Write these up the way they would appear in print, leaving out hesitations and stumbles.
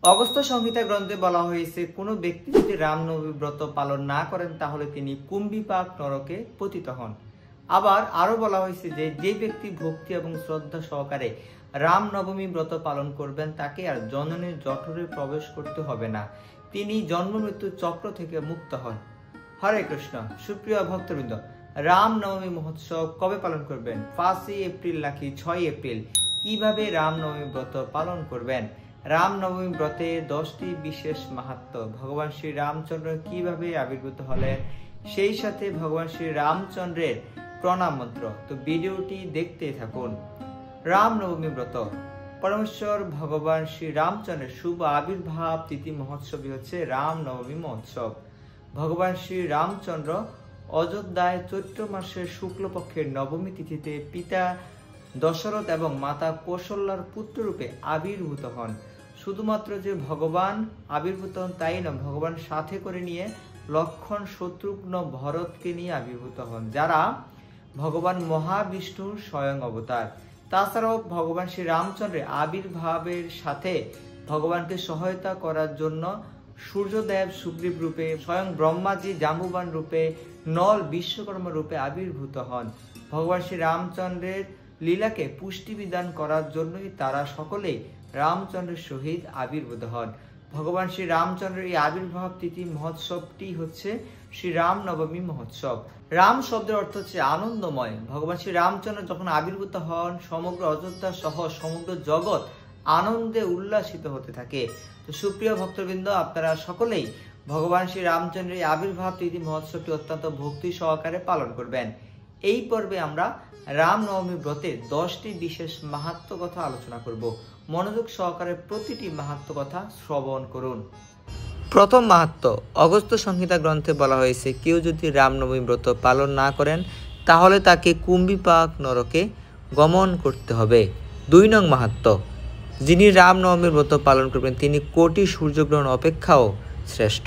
অগস্ত্য সংহিতা গ্রন্থে বলা হয়েছে কোনো ব্যক্তি যদি রামনবমী ব্রত পালন না করেন তাহলে তিনি কুম্ভিপাক নরকে পতিত হন। আবার আরো বলা হয়েছে যে যে ব্যক্তি ভক্তি এবং শ্রদ্ধা সহকারে রামনবমী ব্রত পালন করবেন তাকে আর জননীর জঠরে প্রবেশ করতে হবে না, তিনি জন্ম মৃত্যু চক্র থেকে মুক্ত হন। হরে কৃষ্ণ। সুপ্রিয় ভক্তবৃন্দ, রামনবমী মহোৎসব কবে পালন করবেন? 5 এপ্রিল নাকি 6 এপ্রিল? কিভাবে রামনবমী ব্রত পালন করবেন? রামনবমী ব্রতে 10টি বিশেষ মাহাত্ম্য, ভগবান শ্রী রামচন্দ্র কিভাবে আবির্ভূত হলেন, সেই সাথে ভগবান শ্রী রামচন্দ্রের প্রণাম মন্ত্র। তো ভিডিওটি দেখতে থাকুন। রামনবমী ব্রত পরমেশ্বর ভগবান শ্রী রামচন্দ্রের শুভ আবির্ভাব তিথি মহোৎসবই হচ্ছে রামনবমী মহোৎসব। ভগবান শ্রী রামচন্দ্র অযোধ্যায় চৈত্র মাসের শুক্লপক্ষের নবমী তিথিতে পিতা দশরথ এবং মাতা কৌশল্যার পুত্ররূপে আবির্ভূত হন। শুধুমাত্র যে ভগবান আবির্ভূত হন তাই না, ভগবান সাথে করে নিয়ে লক্ষ্মণ, শত্রুঘ্ন, ভরতকে নিয়ে আবির্ভূত হন, যারা ভগবান মহাবিষ্ণুর স্বয়ং অবতার। তাছাড়াও ভগবান শ্রী রামচন্দ্রের আবির্ভাবের সাথে ভগবানকে সহায়তা করার জন্য সূর্যদেব সুগ্রীব রূপে, স্বয়ং ব্রহ্মাজি জাম্বুবান রূপে, নল বিশ্বকর্মা রূপে আবির্ভূত হন। ভগবান শ্রী রামচন্দ্রের লীলাকে পুষ্টি বিধান করার জন্যই তারা সকলেই রামচন্দ্রের সহিত আবির্ভূত হন। ভগবান শ্রী রামচন্দ্রের এই আবির্ভাব তিথি মহোৎসবটি হচ্ছে শ্রী রাম নবমী মহোৎসব। রাম শব্দের অর্থ হচ্ছে আনন্দময়। ভগবান শ্রী রামচন্দ্র যখন আবির্ভূত হন, সমগ্র অযোধ্যা সহ সমগ্র জগৎ আনন্দে উল্লাসিত হতে থাকে। তো সুপ্রিয় ভক্তবৃন্দ, আপনারা সকলেই ভগবান শ্রী রামচন্দ্রের আবির্ভাব তিথি মহোৎসবটি অত্যন্ত ভক্তি সহকারে পালন করবেন। এই পর্বে আমরা রামনবমী ব্রতের 10টি বিশেষ মাহাত্ম্য কথা আলোচনা করব। মনোযোগ সহকারে প্রতিটি মাহাত্ম্য কথা শ্রবণ করুন। প্রথম মাহাত্ম্য, অগস্ত্য সংহিতা গ্রন্থে বলা হয়েছে কেউ যদি রামনবমী ব্রত পালন না করেন তাহলে তাকে কুম্ভিপাক নরকে গমন করতে হবে। 2 নং মাহাত্ম্য, যিনি রামনবমীর ব্রত পালন করবেন তিনি কোটি সূর্যগ্রহণ অপেক্ষাও শ্রেষ্ঠ।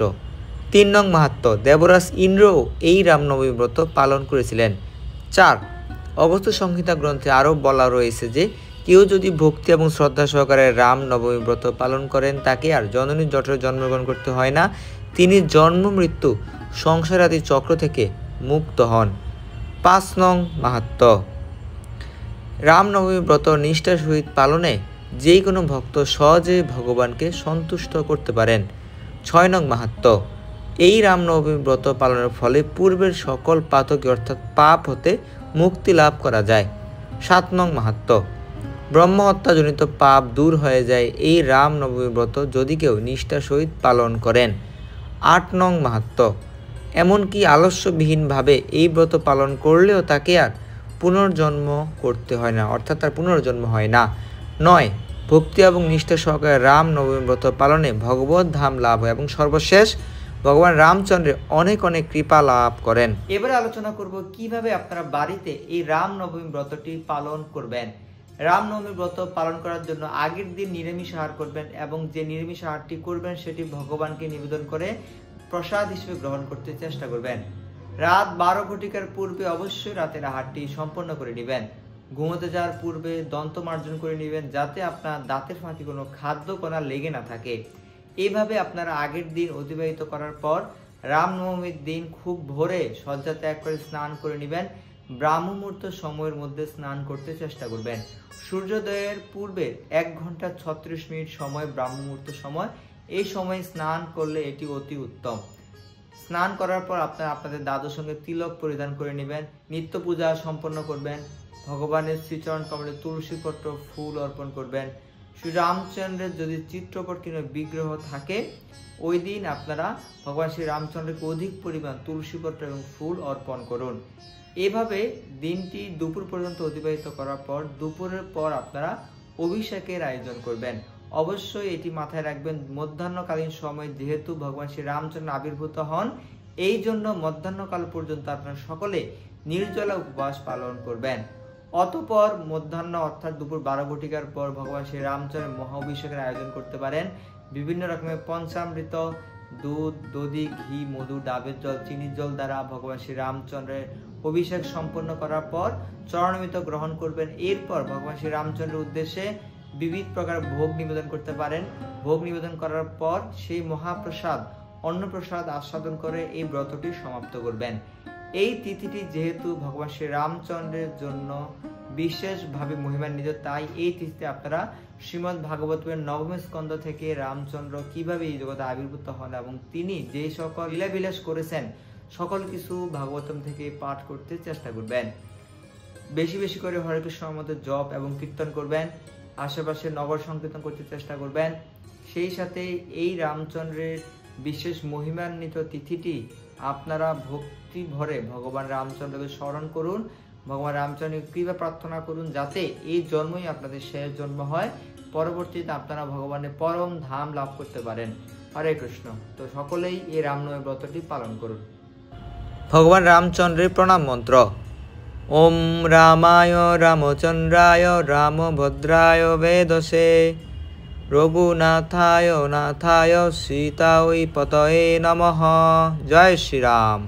3 নং মাহাত্ম্য, দেবরাজ ইন্দ্র এই রামনবমী ব্রত পালন করেছিলেন। 4, অগস্ত্য সংহিতা গ্রন্থে আরও বলা রয়েছে যে কেউ যদি ভক্তি এবং শ্রদ্ধা সহকারে রামনবমী ব্রত পালন করেন তাকে আর জননীর জঠরে জন্মগ্রহণ করতে হয় না, তিনি জন্ম মৃত্যু সংসারাদি চক্র থেকে মুক্ত হন। 5 নং মাহাত্ম্য, রামনবমী ব্রত নিষ্ঠার সহিত পালনে যে কোনো ভক্ত সহজে ভগবানকে সন্তুষ্ট করতে পারেন। 6 নং মাহাত্ম্য, এই রামনবমী ব্রত পালনের ফলে পূর্বের সকল পাতকী অর্থাৎ পাপ হতে মুক্তি লাভ করা যায়। 7 নং মাহাত্ম্য, ব্রহ্মহত্যাজনিত পাপ দূর হয়ে যায় এই রামনবমী ব্রত যদি কেউ নিষ্ঠার সহিত পালন করেন। 8 নং মাহাত্ম্য, এমনকি আলস্যবিহীনভাবে এই ব্রত পালন করলেও তাকে আর পুনর্জন্ম করতে হয় না, অর্থাৎ তার পুনর্জন্ম হয় না। 9, ভক্তি এবং নিষ্ঠা সহকারে রামনবমী ব্রত পালনে ভগবত ধাম লাভ হয় এবং সর্বশেষ ভগবান রামচন্দ্রের অনেক অনেক কৃপা লাভ করেন। এবারে আলোচনা করব কিভাবে আপনারা বাড়িতে এই রামনবমী ব্রতটি পালন করবেন। রামনবমী ব্রত পালন করার জন্য আগের দিন নিরামিষ আহার করবেন এবং যে নিরামিষ আহারটি করবেন সেটি ভগবানকে নিবেদন করে প্রসাদ হিসেবে গ্রহণ করতে চেষ্টা করবেন। রাত 12 ঘটিকার পূর্বে অবশ্যই রাতের আহারটি সম্পন্ন করে নেবেন। ঘুমোতে যাওয়ার পূর্বে দন্ত মার্জন করে নেবেন যাতে আপনার দাঁতের ফাঁকে কোনো খাদ্য কণা লেগে না থাকে। এইভাবে আপনারা আগের দিন অতিবাহিত করার পর রামনবমীর দিন খুব ভোরে শয্যা ত্যাগ করে স্নান করে নেবেন। ব্রাহ্ম মুহূর্ত সময়ের মধ্যে স্নান করতে চেষ্টা করবেন। সূর্যোদয়ের পূর্বে 1 ঘন্টা 36 মিনিট সময় ব্রাহ্ম মুহূর্ত সময়, এই সময় স্নান করলে এটি অতি উত্তম। স্নান করার পর আপনারা আপনাদের দাদুর সঙ্গে তিলক পরিধান করে নেবেন, নিত্য পূজা সম্পন্ন করবেন, ভগবানের শ্রীচরণ কমলে তুলসী পত্র ফুল অর্পণ করবেন। শ্রী রামচন্দ্রের যদি চিত্রপট কিংবা বিগ্রহ থাকে ওই দিন আপনারা ভগবান শ্রী রামচন্দ্রকে অধিক পরিমাণ তুলসী পত্র এবং ফুল অর্পণ করুন। এভাবে দিনটি দুপুর পর্যন্ত অতিবাহিত করার পর দুপুরের পর আপনারা অভিষেকের আয়োজন করবেন। অবশ্যই এটি মাথায় রাখবেন, মধ্যাহ্নকালীন সময় যেহেতু ভগবান শ্রী রামচন্দ্র আবির্ভূত হন এই জন্য মধ্যাহ্নকাল পর্যন্ত আপনারা সকলে নির্জলা উপবাস পালন করবেন। অতঃপর মধ্যাহ্ন অর্থাৎ দুপুর 12 ঘটিকার পর ভগবান শ্রী রামচন্দ্রের মহা অভিষেকের আয়োজন করতে পারেন। বিভিন্ন রকমের পঞ্চামৃত, দুধ, দধি, ঘি, মধু, ডাবের জল, চিনির জল দ্বারা ভগবান শ্রী রামচন্দ্রের অভিষেক সম্পন্ন করার পর চরণামৃত গ্রহণ করবেন। এরপর ভগবান শ্রী রামচন্দ্রের উদ্দেশ্যে বিবিধ প্রকার ভোগ নিবেদন করতে পারেন। ভোগ নিবেদন করার পর সেই মহাপ্রসাদ অন্নপ্রসাদ আস্বাদন করে এই ব্রতটি সমাপ্ত করবেন। এই তিথিটি যেহেতু ভগবান শ্রী রামচন্দ্রের জন্য বিশেষভাবে মহিমান্বিত, তাই এই তিথিতে আপনারা শ্রীমদ্ ভাগবতের নবম স্কন্ধ থেকে রামচন্দ্র কিভাবে এই জগতে আবির্ভূত হন এবং তিনি যে সকল লীলাবিলাস করেছেন সকল কিছু ভাগবতম থেকে পাঠ করতে চেষ্টা করবেন। বেশি বেশি করে হরে কৃষ্ণর মধ্যে জপ এবং কীর্তন করবেন। আশেপাশে নগর সংকীর্তন করতে চেষ্টা করবেন। সেই সাথে এই রামচন্দ্রের বিশেষ মহিমান্বিত তিথিটি আপনারা ভক্তি ভরে ভগবান রামচন্দ্রকে স্মরণ করুন, ভগবান রামচন্দ্রের কৃপা প্রার্থনা করুন, যাতে এই জন্মই আপনাদের শেষ জন্ম হয়, পরবর্তীতে আপনারা ভগবানের পরম ধাম লাভ করতে পারেন। হরে কৃষ্ণ। তো সকলেই এই রামনবমী ব্রতটি পালন করুন। ভগবান রামচন্দ্রের প্রণাম মন্ত্র। ওম রামায় রামচন্দ্রায় রামভদ্রায় বেদসে রঘুনাথায় নাথায় সীতায় পতয়ে নমঃ। জয় শ্রীরাম।